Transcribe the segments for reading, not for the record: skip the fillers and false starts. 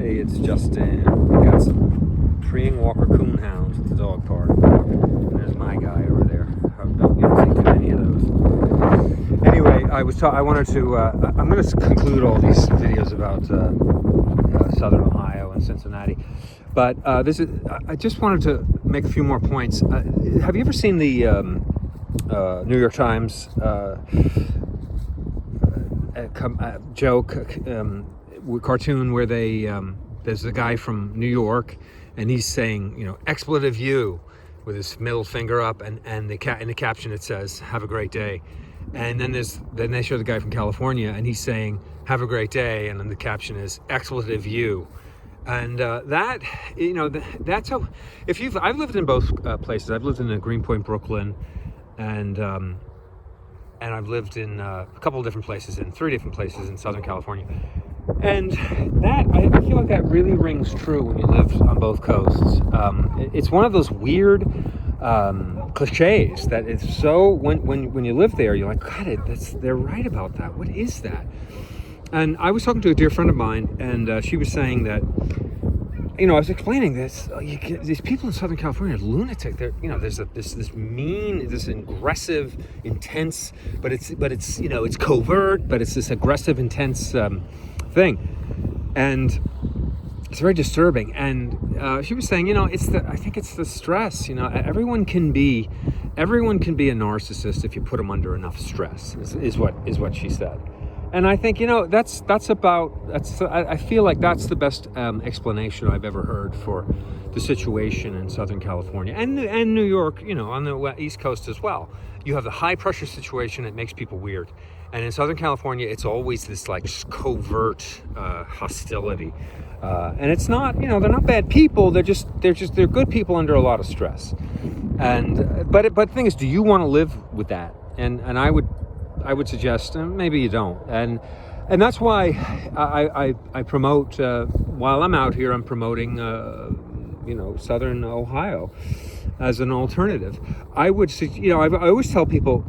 Hey, it's Justin. We got some treeing Walker coon hounds at the dog park. And there's my guy over there. You don't see too many of those. Anyway, I wanted to. I'm going to conclude all these videos about Southern Ohio and Cincinnati, but I just wanted to make a few more points. Have you ever seen the New York Times joke? Cartoon where there's a guy from New York and he's saying, expletive you with his middle finger up, and in the caption it says, have a great day. And then they show the guy from California and he's saying, have a great day, and then the caption is expletive you. And that's how, I've lived in both places. I've lived in Greenpoint, Brooklyn, and I've lived in a couple of different places, in 3 different places in Southern California. And I feel like that really rings true when you live on both coasts. It's one of those weird cliches that it's so, when you live there, you're like, God, they're right about that. What is that? And I was talking to a dear friend of mine, and she was saying that, I was explaining this. These people in Southern California are lunatic. There's this mean, this aggressive, intense, but it's it's covert, but it's this aggressive, intense thing, and it's very disturbing. And she was saying, I think it's the stress. Everyone can be a narcissist if you put them under enough stress. Is what she said. And I think, I feel like that's the best explanation I've ever heard for the situation in Southern California and New York, on the East Coast as well. You have the high pressure situation that makes people weird. And in Southern California, it's always this like covert hostility. And it's not, they're not bad people. They're good people under a lot of stress. And, but the thing is, do you want to live with that? And I would suggest maybe you don't, and that's why I promote while I'm out here. I'm promoting Southern Ohio as an alternative. I always tell people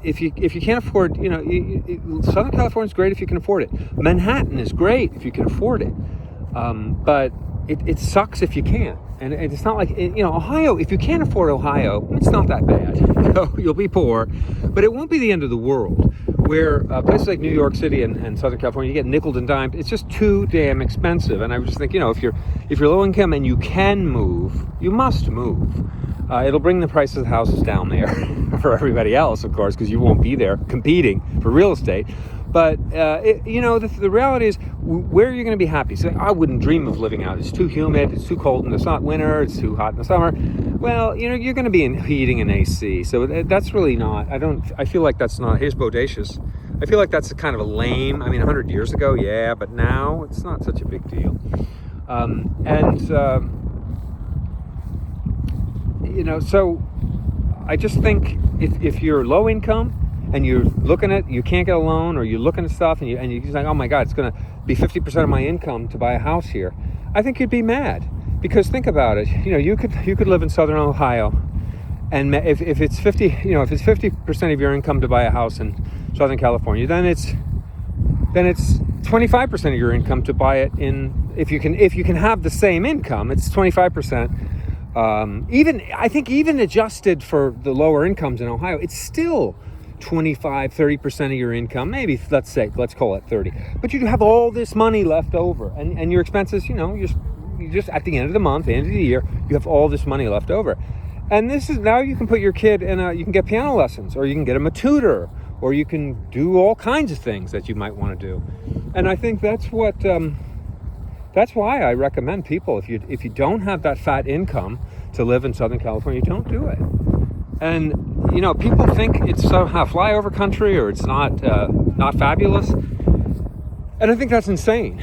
if you can't afford, Southern California is great if you can afford it. Manhattan is great if you can afford it, but it sucks if you can't. And it's not like, Ohio, if you can't afford Ohio, it's not that bad. You'll be poor, but it won't be the end of the world. Where places like New York City and Southern California, you get nickeled and dimed. It's just too damn expensive. And I just think, if you're low income and you can move, you must move. It'll bring the price of the houses down there for everybody else, of course, because you won't be there competing for real estate. But, the reality is, where are you going to be happy? So I wouldn't dream of living out. It's too humid. It's too cold in the winter. It's too hot in the summer. Well, you're going to be in heating and AC. So that's really not, I feel like that's not, here's bodacious. I feel like that's kind of a lame, 100 years ago, yeah, but now it's not such a big deal. So I just think if you're low income, and you're looking at, you can't get a loan, or you're looking at stuff, and you're like, oh my God, it's going to be 50% of my income to buy a house here. I think you'd be mad, because think about it. You could live in Southern Ohio, and if it's 50% of your income to buy a house in Southern California, then it's 25% of your income to buy it in. If you can have the same income, it's 25%. Even adjusted for the lower incomes in Ohio, it's still 25-30% of your income, maybe let's call it 30, but you have all this money left over, and your expenses, you just at the end of the month, the end of the year, you have all this money left over. And this is, now you can put your kid in you can get piano lessons, or you can get him a tutor, or you can do all kinds of things that you might want to do. And I think that's why I recommend people, if you don't have that fat income to live in Southern California, don't do it. And people think it's somehow flyover country, or it's not fabulous, and I think that's insane.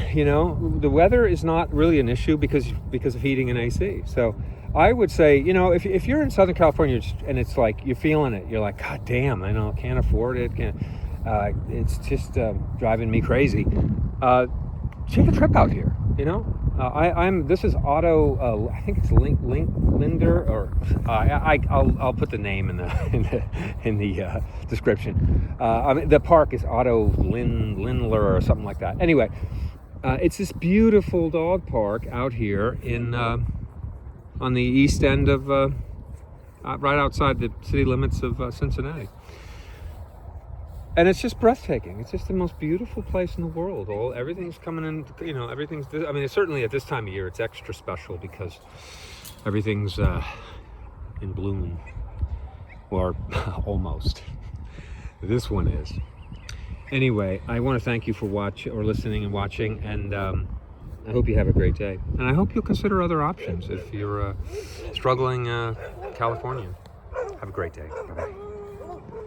The weather is not really an issue because of heating and AC. So I would say, if you're in Southern California and it's like you're feeling it, you're like, God damn, I can't afford it. It's just driving me crazy. Take a trip out here. This is Otto. I think it's Linder, or I'll put the name in the description. The park is Otto Lindler or something like that. Anyway, It's this beautiful dog park out here in on the east end of right outside the city limits of Cincinnati. And it's just breathtaking. It's just the most beautiful place in the world. Everything's coming in, you know, everything's, I mean, certainly at this time of year, it's extra special because everything's in bloom, or almost. This one is. Anyway, I want to thank you for listening and watching, and I hope you have a great day. And I hope you'll consider other options if you're struggling California. Have a great day. Bye-bye.